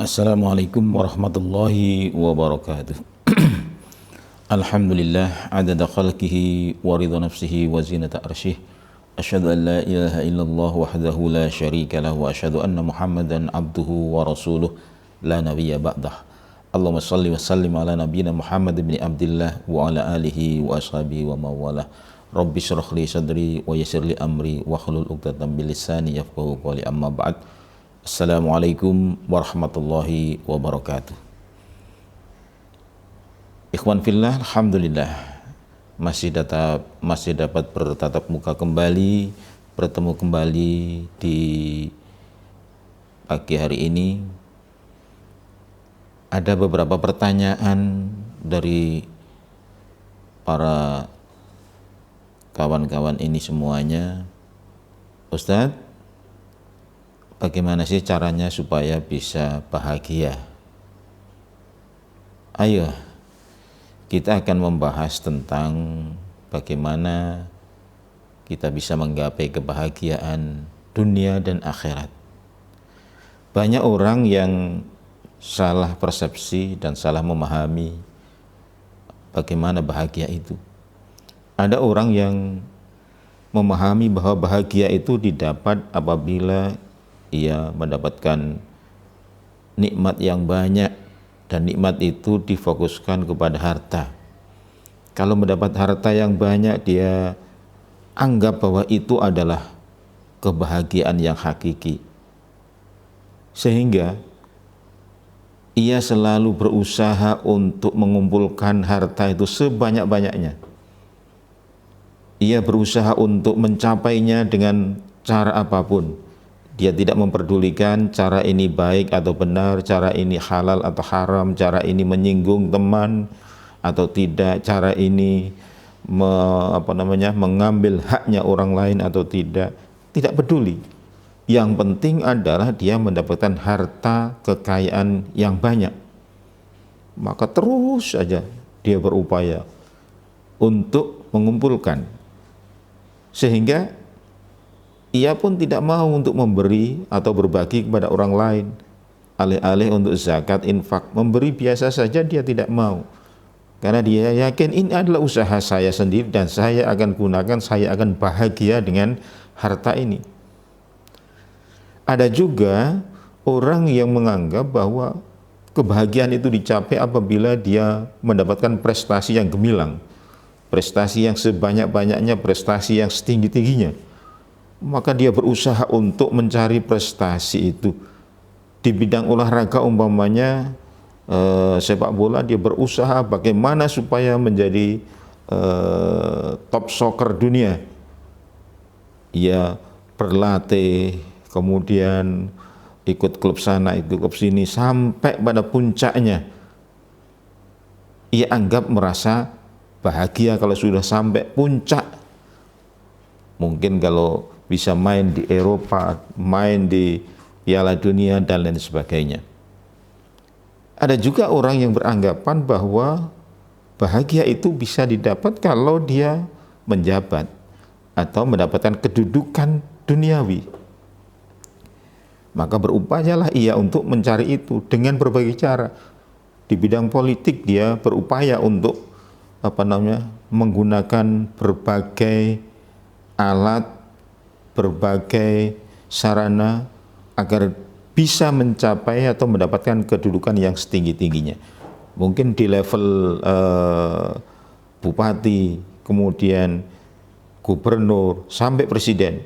Assalamualaikum warahmatullahi wabarakatuh. Alhamdulillah adada khalqihi wa ridha nafsihi wa zinata arsyih. Asyhadu an la ilaha illallah wahdahu la syarika lahu wa asyhadu anna Muhammadan abduhu wa rasuluh la nabiyya ba'dah. Allahumma salli wa sallim ala nabiyyina Muhammad ibn Abdillah wa ala alihi wa ashabihi wa mawalah. Rabbi syrah li sadri wa yassir li amri wa hlul 'uqdatam min lisani yafqahu qawli, amma ba'd. Assalamualaikum warahmatullahi wabarakatuh. Ikhwan fillah, alhamdulillah masih dapat bertatap muka kembali, bertemu kembali di pagi hari ini. Ada beberapa pertanyaan dari para kawan-kawan ini semuanya. Ustadz, bagaimana sih caranya supaya bisa bahagia? Ayo, kita akan membahas tentang bagaimana kita bisa menggapai kebahagiaan dunia dan akhirat. Banyak orang yang salah persepsi dan salah memahami bagaimana bahagia itu. Ada orang yang memahami bahwa bahagia itu didapat apabila ia mendapatkan nikmat yang banyak, dan nikmat itu difokuskan kepada harta. Kalau mendapat harta yang banyak, dia anggap bahwa itu adalah kebahagiaan yang hakiki, sehingga ia selalu berusaha untuk mengumpulkan harta itu sebanyak-banyaknya. Ia berusaha untuk mencapainya dengan cara apapun. Dia tidak memperdulikan cara ini baik atau benar, cara ini halal atau haram, cara ini menyinggung teman atau tidak, cara ini mengambil haknya orang lain atau tidak. Tidak peduli. Yang penting adalah dia mendapatkan harta kekayaan yang banyak. Maka terus saja dia berupaya untuk mengumpulkan, sehingga ia pun tidak mau untuk memberi atau berbagi kepada orang lain. Alih-alih untuk zakat, infak, memberi biasa saja dia tidak mau. Karena dia yakin ini adalah usaha saya sendiri dan saya akan gunakan, saya akan bahagia dengan harta ini. Ada juga orang yang menganggap bahwa kebahagiaan itu dicapai apabila dia mendapatkan prestasi yang gemilang, prestasi yang sebanyak-banyaknya, prestasi yang setinggi-tingginya. Maka dia berusaha untuk mencari prestasi itu. Di bidang olahraga umpamanya sepak bola, dia berusaha bagaimana supaya menjadi top soccer dunia. Ia berlatih, kemudian ikut klub sana, ikut klub sini, sampai pada puncaknya. Ia anggap merasa bahagia kalau sudah sampai puncak. Mungkin kalau bisa main di Eropa, main di Piala Dunia, dan lain sebagainya. Ada juga orang yang beranggapan bahwa bahagia itu bisa didapat kalau dia menjabat atau mendapatkan kedudukan duniawi. Maka berupayalah ia untuk mencari itu dengan berbagai cara. Di bidang politik dia berupaya untuk menggunakan berbagai alat, berbagai sarana agar bisa mencapai atau mendapatkan kedudukan yang setinggi-tingginya. Mungkin di level bupati, kemudian gubernur, sampai presiden,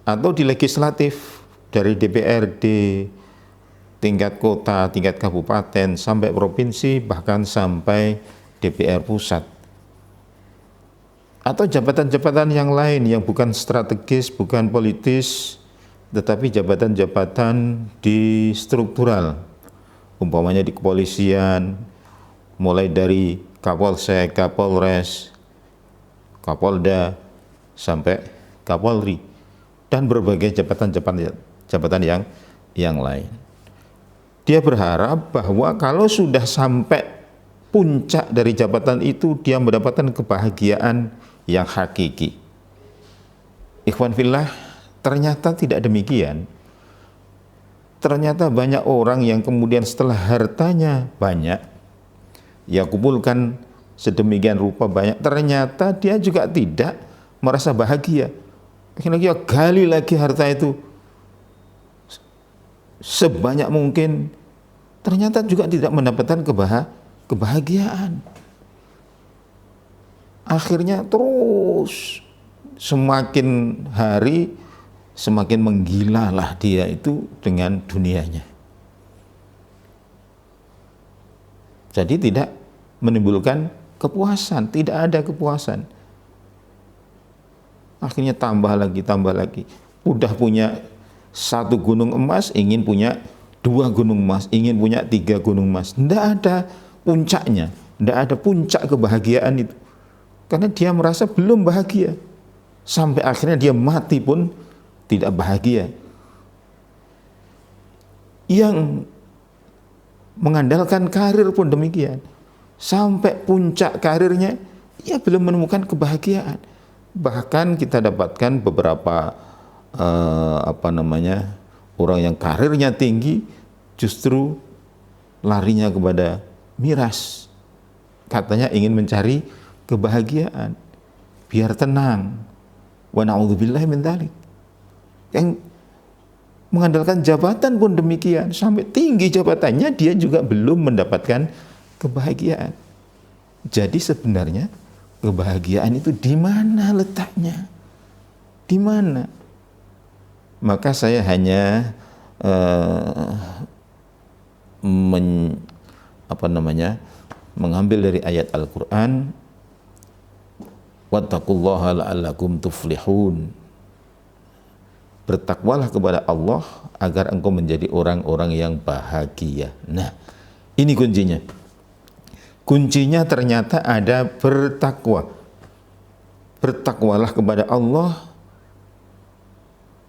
atau di legislatif dari DPRD, tingkat kota, tingkat kabupaten, sampai provinsi, bahkan sampai DPR pusat. Atau jabatan-jabatan yang lain yang bukan strategis, bukan politis, tetapi jabatan-jabatan di struktural. Umpamanya di kepolisian, mulai dari Kapolsek, Kapolres, Kapolda, sampai Kapolri, dan berbagai jabatan yang lain. Dia berharap bahwa kalau sudah sampai puncak dari jabatan itu, dia mendapatkan kebahagiaan yang hakiki. Ikhwan fillah, ternyata tidak demikian. ternyata banyak orang yang kemudian setelah hartanya banyak, ya kumpulkan sedemikian rupa banyak, ternyata dia juga tidak merasa bahagia. Akhirnya dia gali lagi harta itu sebanyak mungkin, ternyata juga tidak mendapatkan kebahagiaan. Akhirnya terus semakin hari semakin menggilalah dia itu dengan dunianya. Jadi tidak menimbulkan kepuasan, tidak ada kepuasan. Akhirnya tambah lagi. Udah punya 1 gunung emas, ingin punya 2 gunung emas, ingin punya 3 gunung emas. Tidak ada puncaknya, tidak ada puncak kebahagiaan itu. Karena dia merasa belum bahagia. Sampai akhirnya dia mati pun tidak bahagia. Yang mengandalkan karir pun demikian. Sampai puncak karirnya, ia belum menemukan kebahagiaan. Bahkan kita dapatkan beberapa orang yang karirnya tinggi justru larinya kepada miras. Katanya ingin mencari kebahagiaan, biar tenang. Wa na'udzubillahi min dzalik. Yang mengandalkan jabatan pun demikian, sampai tinggi jabatannya dia juga belum mendapatkan kebahagiaan. Jadi sebenarnya kebahagiaan itu di mana letaknya? Di mana? Maka saya hanya mengambil dari ayat Al-Qur'an, wattaqullaha la'allakum tuflihun. Bertakwalah kepada Allah agar engkau menjadi orang-orang yang bahagia. Nah, ini kuncinya. Kuncinya ternyata ada bertakwa. Bertakwalah kepada Allah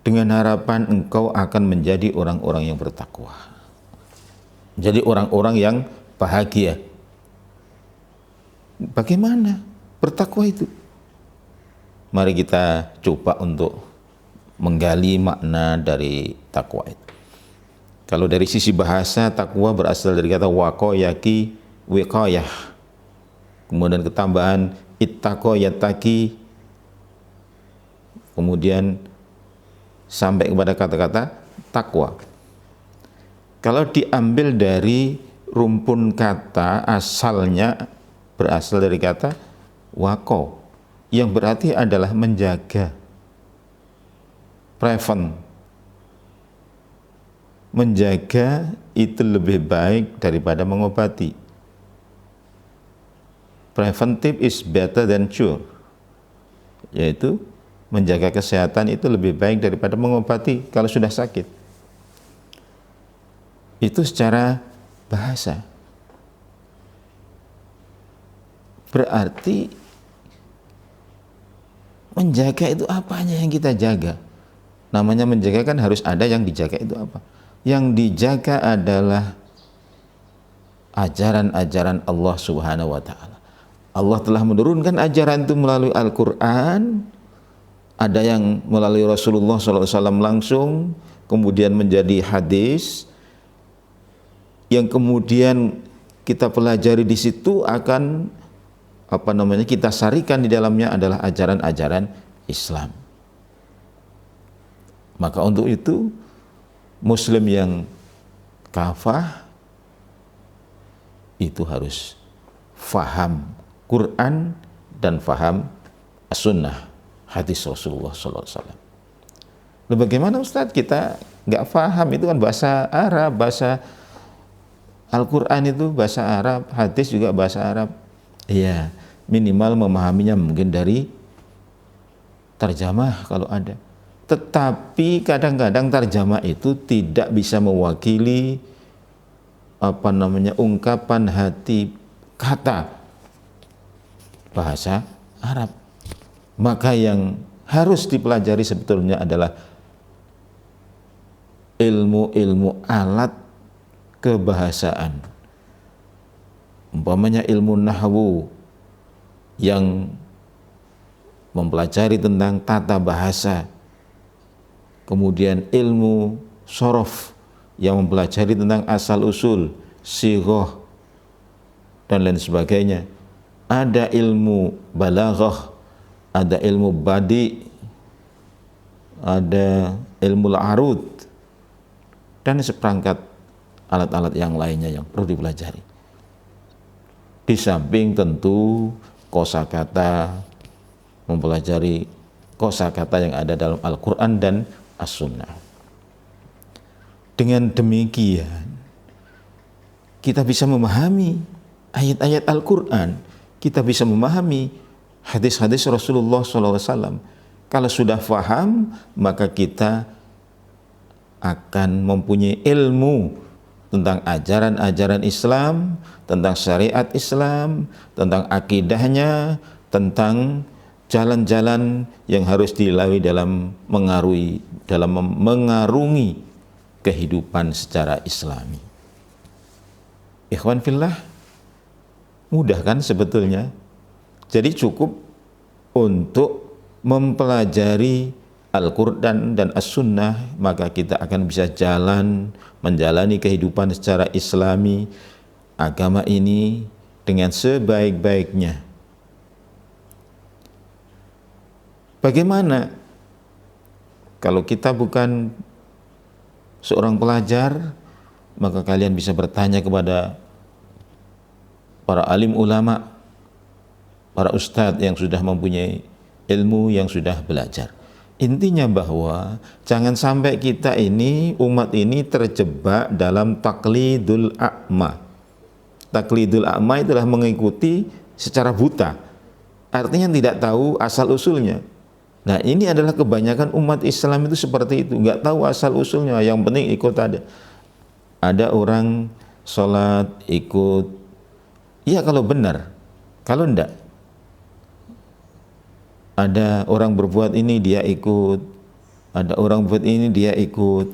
dengan harapan engkau akan menjadi orang-orang yang bertakwa. Jadi orang-orang yang bahagia. Bagaimana bertakwa itu? Mari kita coba untuk menggali makna dari takwa itu. Kalau dari sisi bahasa, takwa berasal dari kata waqayaki, wiqayah. Kemudian ketambahan ittaqa yattaqi. Kemudian sampai kepada kata-kata takwa. Kalau diambil dari rumpun kata, asalnya berasal dari kata waqo, yang berarti adalah menjaga, prevent. Menjaga itu lebih baik daripada mengobati. Preventive is better than cure, yaitu menjaga kesehatan itu lebih baik daripada mengobati kalau sudah sakit. Itu secara bahasa. Berarti menjaga itu apanya yang kita jaga? Namanya menjaga kan harus ada yang dijaga, itu apa? Yang dijaga adalah ajaran-ajaran Allah Subhanahu wa ta'ala. Allah telah menurunkan ajaran itu melalui Al-Quran, ada yang melalui Rasulullah SAW langsung, kemudian menjadi hadis, yang kemudian kita pelajari di situ akan kita sarikan di dalamnya adalah ajaran-ajaran Islam. Maka untuk itu Muslim yang kafah itu harus faham Quran dan faham Sunnah, hadis Rasulullah SAW. Lalu bagaimana Ustadz, kita nggak faham, itu kan bahasa Arab, bahasa Al-Quran itu bahasa Arab, hadis juga bahasa Arab. Iya, minimal memahaminya mungkin dari terjemah kalau ada. Tetapi kadang-kadang terjemah itu tidak bisa mewakili ungkapan hati kata bahasa Arab. Maka yang harus dipelajari sebetulnya adalah ilmu-ilmu alat kebahasaan. Umpamanya ilmu nahwu yang mempelajari tentang tata bahasa, kemudian ilmu sorof yang mempelajari tentang asal-usul, sighah, dan lain sebagainya. Ada ilmu balaghah, ada ilmu badi, ada ilmu arud, dan seperangkat alat-alat yang lainnya yang perlu dipelajari. Di samping tentu kosakata, mempelajari kosakata yang ada dalam Al-Quran dan As-Sunnah. Dengan demikian, kita bisa memahami ayat-ayat Al-Quran, kita bisa memahami hadis-hadis Rasulullah SAW. Kalau sudah faham, maka kita akan mempunyai ilmu tentang ajaran-ajaran Islam, tentang syariat Islam, tentang akidahnya, tentang jalan-jalan yang harus dilalui dalam mengarungi kehidupan secara Islami. Ikhwan fillah, mudah kan sebetulnya? Jadi cukup untuk mempelajari Al-Quran dan As-Sunnah, maka kita akan bisa menjalani kehidupan secara Islami, agama ini dengan sebaik-baiknya. Bagaimana kalau kita bukan seorang pelajar, maka kalian bisa bertanya kepada para alim ulama, para ustadz yang sudah mempunyai ilmu, yang sudah belajar. Intinya bahwa jangan sampai kita ini, umat ini terjebak dalam taklidul a'ma. Taklidul a'ma itulah mengikuti secara buta, artinya tidak tahu asal usulnya. Nah, ini adalah kebanyakan umat Islam itu seperti itu, nggak tahu asal usulnya, yang penting ikut ada. Ada orang sholat ikut, iya kalau benar, kalau enggak. Ada orang berbuat ini dia ikut, ada orang berbuat ini dia ikut.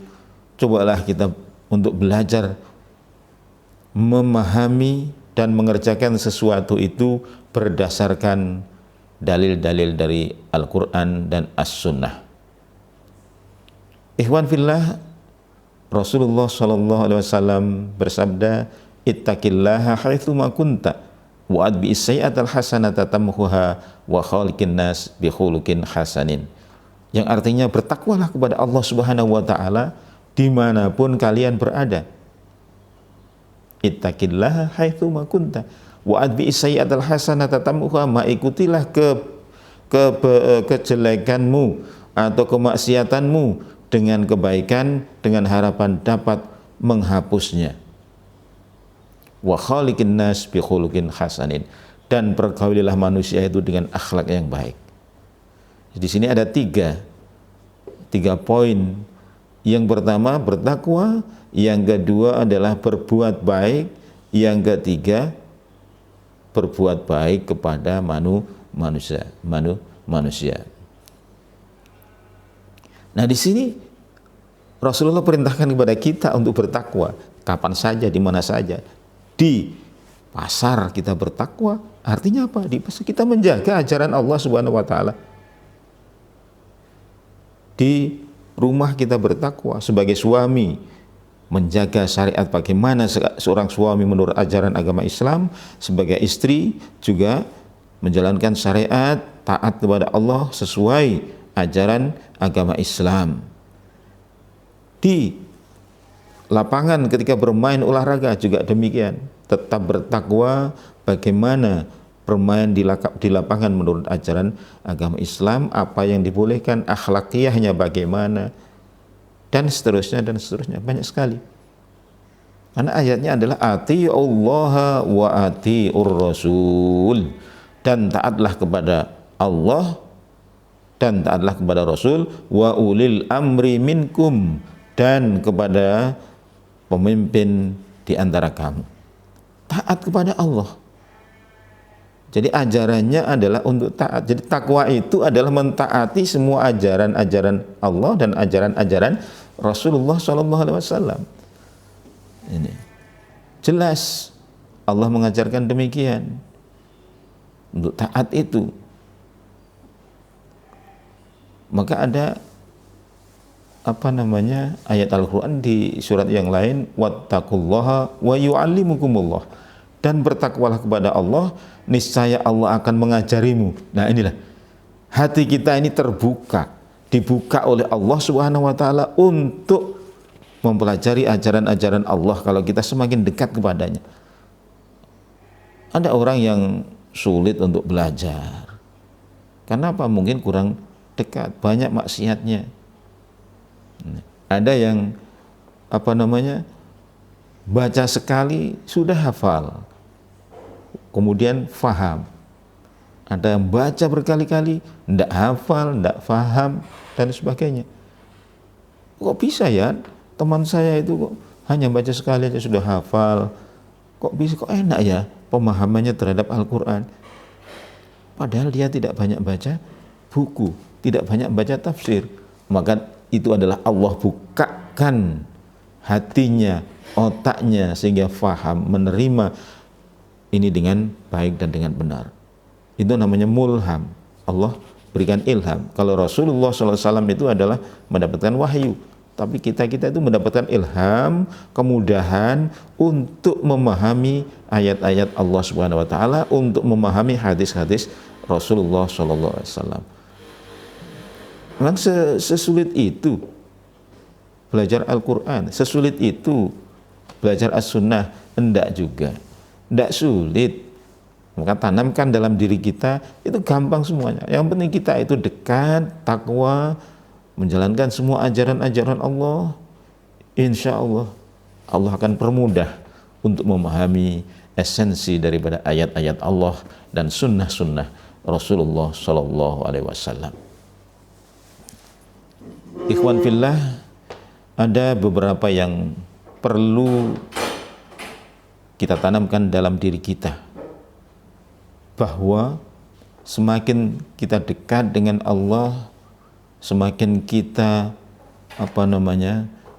Cobalah kita untuk belajar memahami dan mengerjakan sesuatu itu berdasarkan dalil-dalil dari Al-Quran dan As-Sunnah. Ikhwan fillah, Rasulullah SAW bersabda, ittaqillaha haitsu ma kunta wa adbi sayyi'atal hasanata tamhuha wa khaliqin nas bi khuluqin hasanin. Yang artinya bertakwalah kepada Allah Subhanahu wa taala dimanapun kalian berada. Ittaqillaha haitsu ma kunta wa adbi sayyi'atal hasanata tamhuha, ikutilah kejelekanmu atau kemaksiatanmu dengan kebaikan, dengan harapan dapat menghapusnya. Wa khaliqin nas bi khuluqin hasanin, dan pergaulilah manusia itu dengan akhlak yang baik. Di sini ada tiga poin. Yang pertama bertakwa, yang kedua adalah berbuat baik, yang ketiga berbuat baik kepada manusia. Nah, di sini Rasulullah perintahkan kepada kita untuk bertakwa kapan saja, di mana saja. Di pasar kita bertakwa, artinya apa? Di pasar kita menjaga ajaran Allah Subhanahu wa taala. Di rumah kita bertakwa sebagai suami, menjaga syariat bagaimana seorang suami menurut ajaran agama Islam, sebagai istri juga menjalankan syariat, taat kepada Allah sesuai ajaran agama Islam. Di lapangan ketika bermain olahraga juga demikian, tetap bertakwa bagaimana bermain di lapangan menurut ajaran agama Islam, apa yang dibolehkan, akhlakiyahnya bagaimana, dan seterusnya, banyak sekali. Karena ayatnya adalah ati'ullaha wa ati'ur rasul, dan taatlah kepada Allah dan taatlah kepada Rasul, wa ulil amri minkum, dan kepada pemimpin di antara kamu. Taat kepada Allah. Jadi ajarannya adalah untuk taat. Jadi takwa itu adalah mentaati semua ajaran-ajaran Allah dan ajaran-ajaran Rasulullah SAW. Ini jelas Allah mengajarkan demikian. Untuk taat itu, maka ada ayat Al-Quran di surat yang lain, wattaqullaha wa yu'allimukumullah, dan bertakwalah kepada Allah, niscaya Allah akan mengajarimu. Nah inilah, hati kita ini terbuka, dibuka oleh Allah Subhanahu wa taala untuk mempelajari ajaran-ajaran Allah kalau kita semakin dekat kepadanya. Ada orang yang sulit untuk belajar. Karena apa? Mungkin kurang dekat, banyak maksiatnya. Ada yang baca sekali sudah hafal, kemudian faham. Ada yang baca berkali-kali tidak hafal, tidak faham, dan sebagainya. Kok bisa ya? Teman saya itu kok hanya baca sekali aja sudah hafal. Kok bisa, kok enak ya pemahamannya terhadap Al-Quran. Padahal dia tidak banyak baca buku, tidak banyak baca tafsir. Maka itu adalah Allah bukakan hatinya, otaknya, sehingga faham, menerima ini dengan baik dan dengan benar. Itu namanya mulham. Allah berikan ilham. Kalau Rasulullah SAW itu adalah mendapatkan wahyu, tapi kita itu mendapatkan ilham, kemudahan untuk memahami ayat-ayat Allah Subhanahu wa taala, untuk memahami hadis-hadis Rasulullah SAW. Memang sesulit itu belajar Al-Quran, sesulit itu belajar As-Sunnah? Enggak juga, enggak sulit. Maka tanamkan dalam diri kita, itu gampang semuanya. Yang penting kita itu dekat, takwa, menjalankan semua ajaran-ajaran Allah. Insya Allah, Allah akan permudah untuk memahami esensi daripada ayat-ayat Allah dan sunnah-sunnah Rasulullah SAW. Ikhwan fillah, ada beberapa yang perlu kita tanamkan dalam diri kita, bahwa semakin kita dekat dengan Allah, semakin kita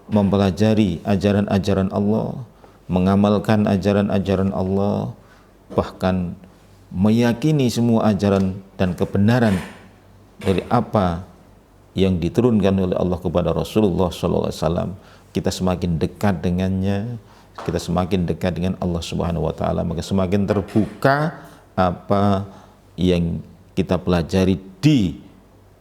mempelajari ajaran-ajaran Allah, mengamalkan ajaran-ajaran Allah, bahkan meyakini semua ajaran dan kebenaran dari apa yang diturunkan oleh Allah kepada Rasulullah SAW, kita semakin dekat dengannya, kita semakin dekat dengan Allah Subhanahu wa taala, maka semakin terbuka apa yang kita pelajari di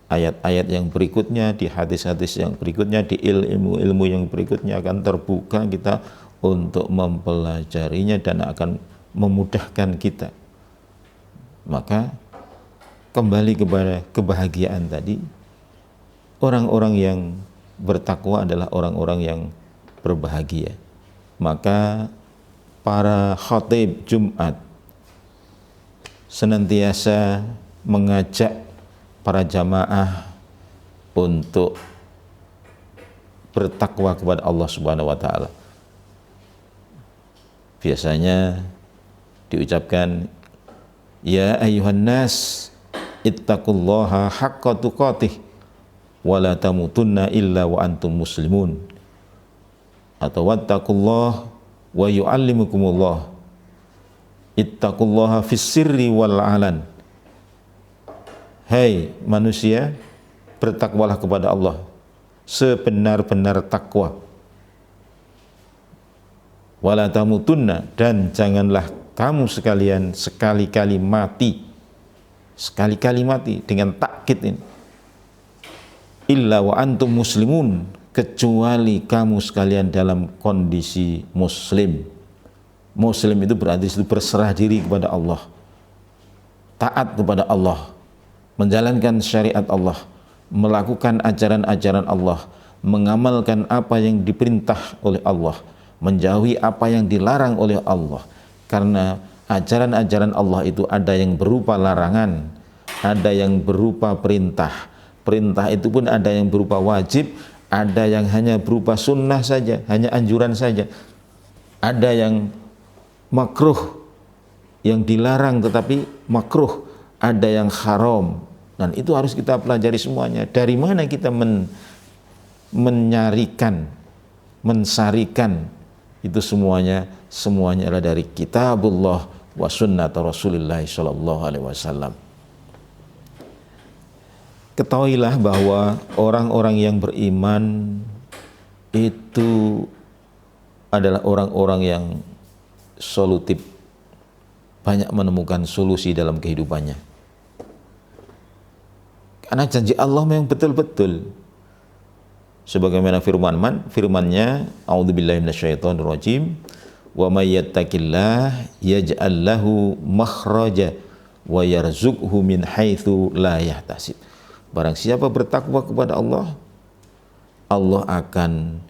ayat-ayat yang berikutnya, di hadis-hadis yang berikutnya, di ilmu-ilmu yang berikutnya, akan terbuka kita untuk mempelajarinya dan akan memudahkan kita. Maka kembali kepada kebahagiaan tadi, orang-orang yang bertakwa adalah orang-orang yang berbahagia. Maka para khatib Jumat senantiasa mengajak para jamaah untuk bertakwa kepada Allah Subhanahu wa taala. Biasanya diucapkan, ya ayyuhan nas ittaqullaha haqqa tuqatih wa la tamutunna illa wa antum muslimun, atau wattaqullah wa yu'allimukumullah, ittaqullaha fis sirri wal alan. Hai manusia, bertakwalah kepada Allah sebenar-benar takwa. Wala tamutunna, dan janganlah kamu sekalian sekali-kali mati. Sekali-kali mati dengan takkid ini. Illa wa antum muslimun, kecuali kamu sekalian dalam kondisi muslim. Muslim itu berarti itu berserah diri kepada Allah, taat kepada Allah, menjalankan syariat Allah, melakukan ajaran-ajaran Allah, mengamalkan apa yang diperintah oleh Allah, menjauhi apa yang dilarang oleh Allah. Karena ajaran-ajaran Allah itu ada yang berupa larangan, ada yang berupa perintah. Perintah itu pun ada yang berupa wajib, ada yang hanya berupa sunnah saja, hanya anjuran saja. Ada yang makruh, yang dilarang tetapi makruh, ada yang haram, dan itu harus kita pelajari semuanya. Dari mana kita menyarikan, mensarikan itu semuanya adalah dari kitabullah wa sunnat Rasulullah sallallahu alaihi wasallam. ketahuilah bahwa orang-orang yang beriman itu adalah orang-orang yang solutif, banyak menemukan solusi dalam kehidupannya. Karena janji Allah memang betul-betul. Sebagaimana firman-Nya, A'udzubillahi minasyaitonirrajim, wa may yattaqillah yaj'al lahu makhraja wa yarzuqhu min haitsu la yahtasib. Barang siapa bertakwa kepada Allah, Allah akan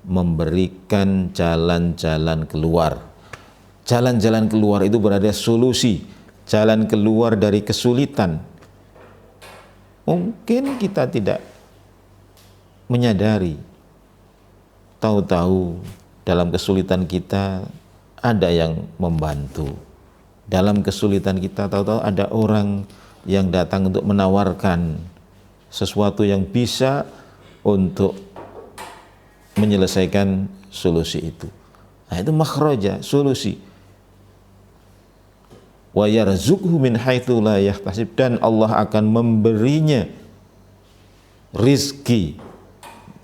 memberikan jalan-jalan keluar. Jalan-jalan keluar itu berada solusi, jalan keluar dari kesulitan. Mungkin kita tidak menyadari, tahu-tahu dalam kesulitan kita ada yang membantu. Dalam kesulitan kita tahu-tahu ada orang yang datang untuk menawarkan sesuatu yang bisa untuk menyelesaikan solusi itu. Nah, itu makhraja, solusi. Wa yarzuqhu min haitsu la yahtasib, dan Allah akan memberinya rizki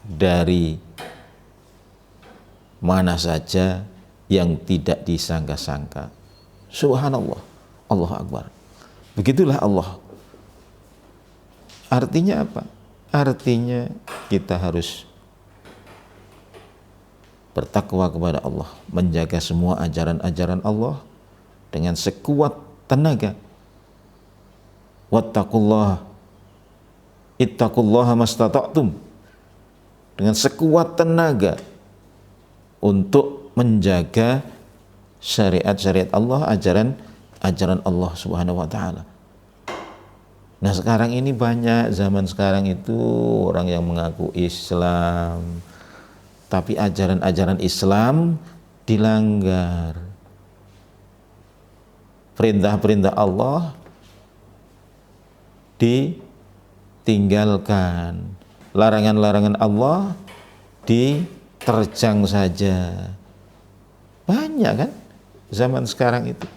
dari mana saja yang tidak disangka-sangka. Subhanallah, Allahu Akbar. Begitulah Allah. Artinya apa? Artinya kita harus bertakwa kepada Allah, menjaga semua ajaran-ajaran Allah dengan sekuat tenaga. Wattaqullaha ittaqullaha mastata'tum, dengan sekuat tenaga untuk menjaga syariat-syariat Allah, ajaran Allah Subhanahu wa taala. Nah, sekarang ini banyak, zaman sekarang itu orang yang mengaku Islam tapi ajaran-ajaran Islam dilanggar. Perintah-perintah Allah ditinggalkan, larangan-larangan Allah diterjang saja. Banyak kan zaman sekarang itu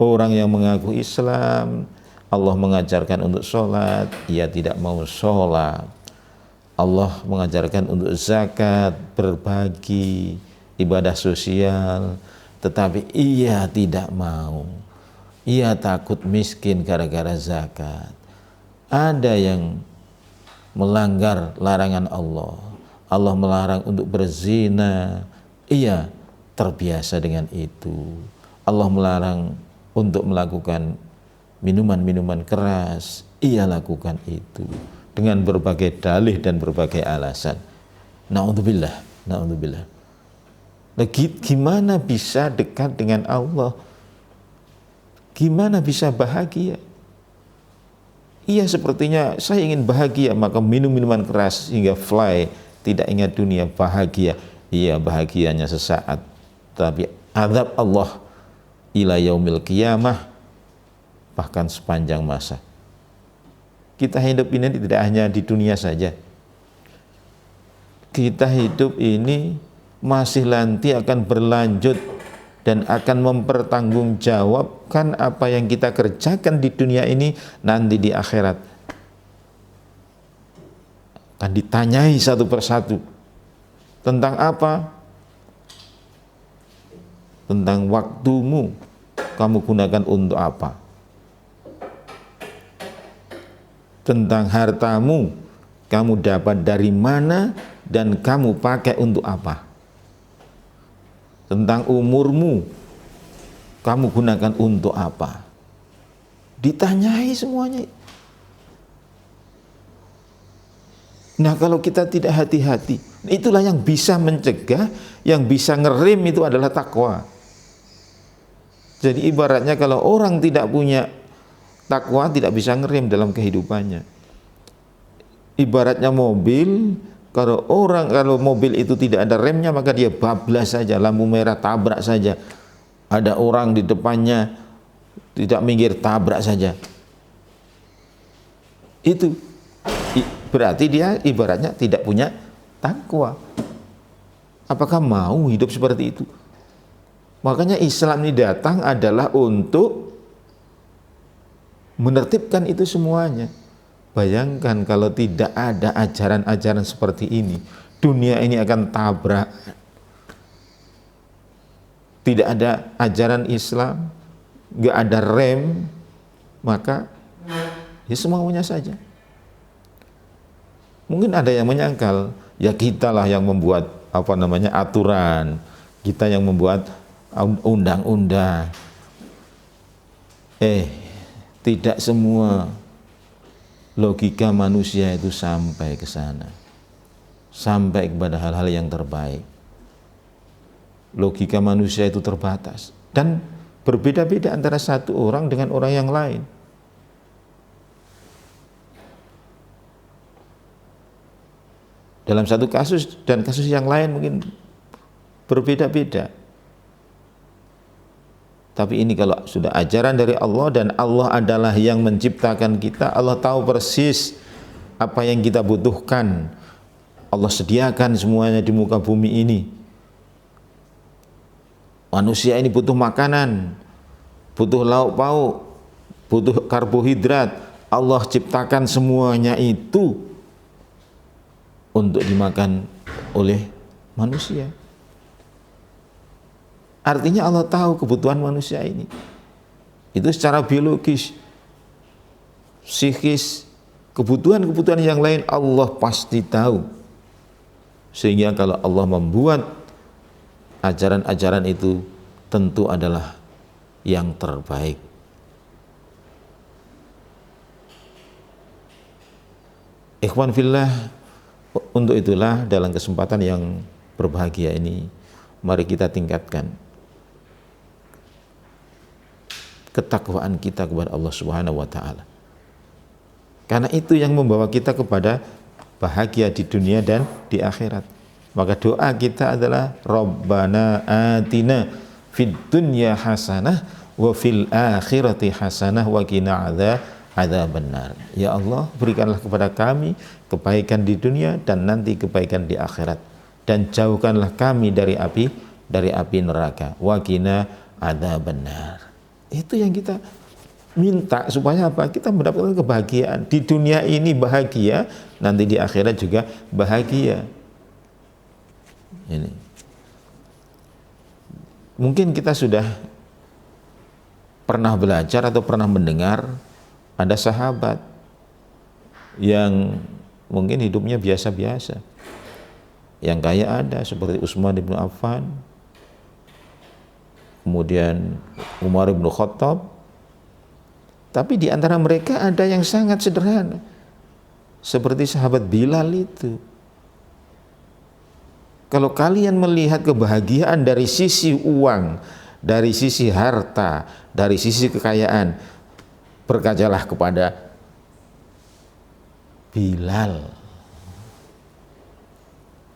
orang yang mengaku Islam, Allah mengajarkan untuk sholat, ia tidak mau sholat. Allah mengajarkan untuk zakat, berbagi, ibadah sosial, tetapi ia tidak mau. Ia takut miskin gara-gara zakat. Ada yang melanggar larangan Allah. Allah melarang untuk berzina, ia terbiasa dengan itu. Allah melarang untuk melakukan minuman-minuman keras, ia lakukan itu dengan berbagai dalih dan berbagai alasan. Na'udzubillah, na'udzubillah. Gimana bisa dekat dengan Allah? Gimana bisa bahagia? Iya, sepertinya saya ingin bahagia, maka minum minuman keras hingga fly, tidak ingat dunia, bahagia. Iya, bahagianya sesaat, tapi azab Allah ila yaumil qiyamah, bahkan sepanjang masa. Kita hidup ini tidak hanya di dunia saja. Kita hidup ini masih nanti akan berlanjut dan akan mempertanggungjawabkan apa yang kita kerjakan di dunia ini nanti di akhirat. Akan ditanyai satu persatu. Tentang apa? Tentang waktumu, kamu gunakan untuk apa? Tentang hartamu, kamu dapat dari mana dan kamu pakai untuk apa? Tentang umurmu, kamu gunakan untuk apa? Ditanyai semuanya. Nah, kalau kita tidak hati-hati, itulah yang bisa mencegah, yang bisa ngerem itu adalah takwa. Jadi ibaratnya kalau orang tidak punya takwa, tidak bisa ngerem dalam kehidupannya. Ibaratnya mobil, kalau mobil itu tidak ada remnya, maka dia bablas saja, lampu merah tabrak saja. Ada orang di depannya tidak minggir, tabrak saja. Itu berarti dia ibaratnya tidak punya takwa. Apakah mau hidup seperti itu? Makanya Islam ini datang adalah untuk menertibkan itu semuanya. Bayangkan kalau tidak ada ajaran-ajaran seperti ini, dunia ini akan tabrak. Tidak ada ajaran Islam, nggak ada rem, maka ya semuanya saja. Mungkin ada yang menyangkal, ya kitalah yang membuat aturan, kita yang membuat undang-undang. Tidak semua logika manusia itu sampai ke sana, sampai kepada hal-hal yang terbaik. Logika manusia itu terbatas dan berbeda-beda antara satu orang dengan orang yang lain. Dalam satu kasus dan kasus yang lain mungkin berbeda-beda. Tapi ini kalau sudah ajaran dari Allah dan Allah adalah yang menciptakan kita, Allah tahu persis apa yang kita butuhkan. Allah sediakan semuanya di muka bumi ini. Manusia ini butuh makanan, butuh lauk pauk, butuh karbohidrat. Allah ciptakan semuanya itu untuk dimakan oleh manusia. Artinya Allah tahu kebutuhan manusia ini. Itu secara biologis, psikis, kebutuhan-kebutuhan yang lain Allah pasti tahu. Sehingga kalau Allah membuat ajaran-ajaran itu tentu adalah yang terbaik. Ikhwan fillah, untuk itulah dalam kesempatan yang berbahagia ini, mari kita tingkatkan ketakwaan kita kepada Allah Subhanahu wa taala. Karena itu yang membawa kita kepada bahagia di dunia dan di akhirat. Maka doa kita adalah Rabbana atina fid dunya hasanah wa fil akhirati hasanah wa qina adzabannar. Ya Allah, berikanlah kepada kami kebaikan di dunia dan nanti kebaikan di akhirat, dan jauhkanlah kami dari api neraka. Wa qina adzabannar. Itu yang kita minta, supaya apa? Kita mendapatkan kebahagiaan di dunia ini, bahagia, nanti di akhirat juga bahagia. Ini mungkin kita sudah pernah belajar atau pernah mendengar ada sahabat yang mungkin hidupnya biasa-biasa, yang kaya ada seperti Utsman bin Affan, kemudian Umar bin Khattab. Tapi di antara mereka ada yang sangat sederhana, seperti sahabat Bilal itu. Kalau kalian melihat kebahagiaan dari sisi uang, dari sisi harta, dari sisi kekayaan, berkacalah kepada Bilal.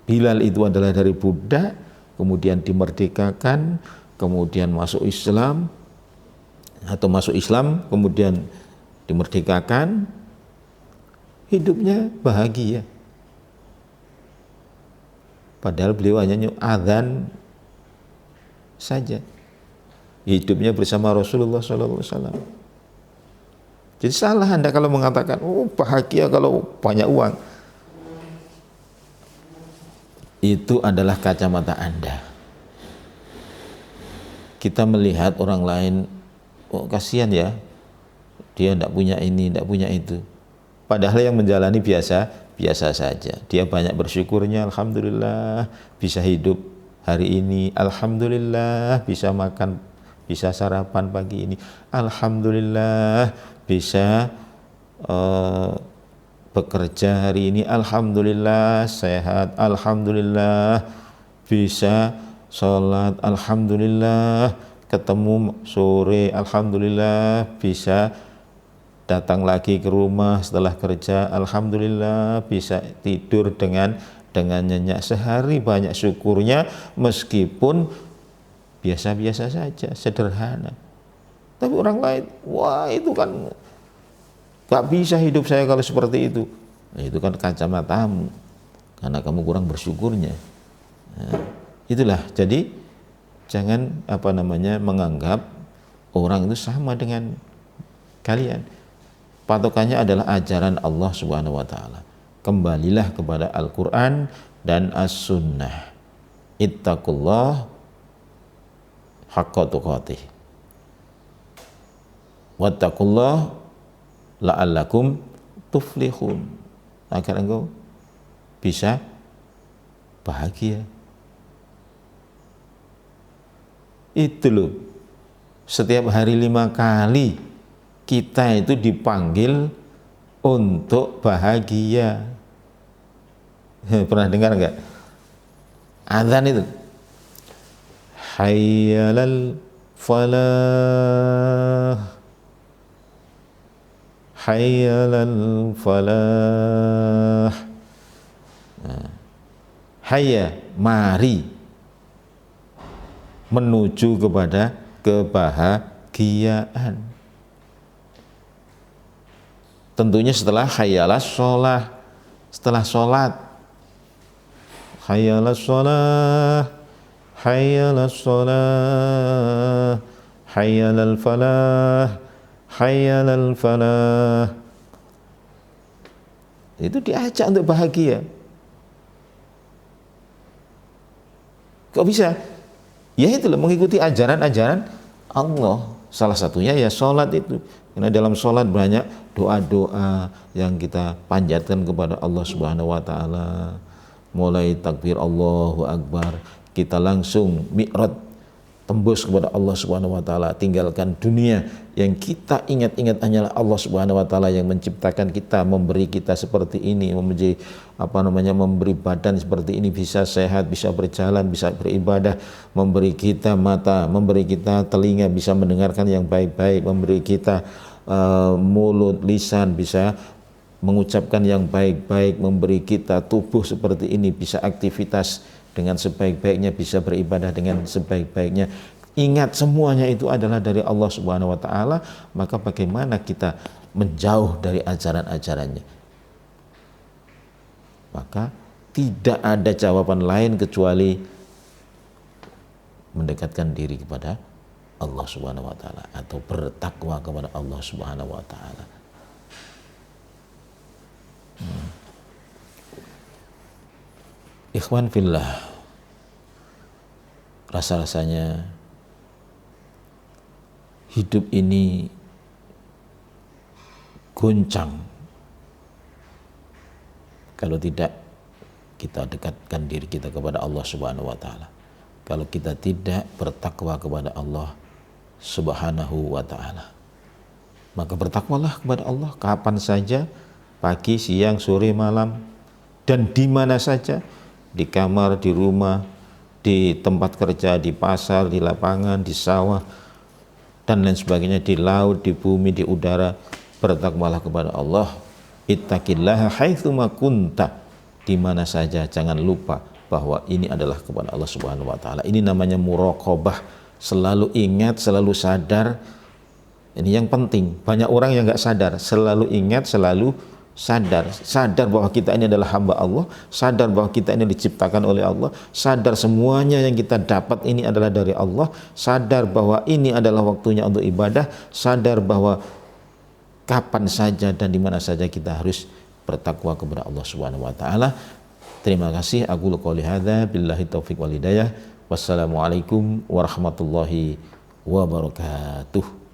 Bilal itu adalah dari budak, kemudian dimerdekakan, kemudian masuk Islam, kemudian dimerdekakan, hidupnya bahagia. Padahal beliau hanya adzan saja, hidupnya bersama Rasulullah SAW. Jadi salah Anda kalau mengatakan, oh bahagia kalau banyak uang. Itu adalah kacamata Anda. Kita melihat orang lain, oh kasihan ya, dia tidak punya ini, tidak punya itu. Padahal yang menjalani biasa saja. Dia banyak bersyukurnya, alhamdulillah bisa hidup hari ini, alhamdulillah bisa makan, bisa sarapan pagi ini, alhamdulillah bisa bekerja hari ini, alhamdulillah sehat, alhamdulillah bisa sholat, alhamdulillah ketemu sore, alhamdulillah bisa datang lagi ke rumah setelah kerja, alhamdulillah bisa tidur dengan nyenyak. Sehari banyak syukurnya, meskipun biasa-biasa saja, sederhana. Tapi orang lain, wah itu kan gak bisa hidup saya kalau seperti itu. Nah, itu kan kacamatamu, karena kamu kurang bersyukurnya. Nah, itulah, jadi jangan menganggap orang itu sama dengan kalian. patokannya adalah ajaran Allah Subhanahu wa taala. Kembalilah kepada Al-Qur'an dan As-Sunnah. Ittaqullah haqqa tuqatih. Wattaqullah la'allakum tuflihun. Agar engkau bisa bahagia. Itu loh, setiap hari 5 kali kita itu dipanggil untuk bahagia. Pernah dengar nggak? Azan itu, hayyalal falah, hayyalal falah. Hayya, mari menuju kepada kebahagiaan. Tentunya setelah hayyalas sholah, setelah sholat, hayyalas sholah, hayyalas sholah, hayyalal falah, hayyalal falah. Itu diajak untuk bahagia. Kok bisa? Ya itu loh, mengikuti ajaran-ajaran Allah. Salah satunya ya sholat itu. Karena dalam sholat banyak doa-doa yang kita panjatkan kepada Allah Subhanahu wa taala. Mulai takbir Allahu Akbar, kita langsung mi'raj, tembus kepada Allah Subhanahu wa taala, tinggalkan dunia. Yang kita ingat-ingat hanyalah Allah Subhanahu wa taala yang menciptakan kita, memberi kita seperti ini, memberi memberi badan seperti ini, bisa sehat, bisa berjalan, bisa beribadah, memberi kita mata, memberi kita telinga, bisa mendengarkan yang baik-baik, memberi kita mulut, lisan, bisa mengucapkan yang baik-baik, memberi kita tubuh seperti ini, bisa aktivitas dengan sebaik-baiknya, bisa beribadah dengan sebaik-baiknya. Ingat semuanya itu adalah dari Allah Subhanahu wa taala, maka bagaimana kita menjauh dari ajaran-ajarannya? Maka tidak ada jawaban lain kecuali mendekatkan diri kepada Allah Subhanahu wa taala atau bertakwa kepada Allah Subhanahu wa taala. Ikhwan fillah, rasa-rasanya hidup ini goncang kalau tidak kita dekatkan diri kita kepada Allah Subhanahu wa taala. Kalau kita tidak bertakwa kepada Allah Subhanahu wa taala, maka bertakwalah kepada Allah kapan saja, pagi, siang, sore, malam, dan di mana saja, di kamar, di rumah, di tempat kerja, di pasar, di lapangan, di sawah, dan lain sebagainya, di laut, di bumi, di udara. Bertakwalah kepada Allah. Ittaqillaha haitsuma kunta, di mana saja. Jangan lupa bahwa ini adalah kepada Allah Subhanahu wa taala. Ini namanya muraqabah, selalu ingat, selalu sadar. Ini yang penting. Banyak orang yang nggak sadar, selalu ingat, selalu sadar bahwa kita ini adalah hamba Allah, sadar bahwa kita ini diciptakan oleh Allah, sadar semuanya yang kita dapat ini adalah dari Allah, sadar bahwa ini adalah waktunya untuk ibadah, sadar bahwa kapan saja dan di mana saja kita harus bertakwa kepada Allah Subhanahu wa taala. Terima kasih. Aqulu qouli hadza billahi taufiq wal hidayah. Wassalamualaikum warahmatullahi wabarakatuh.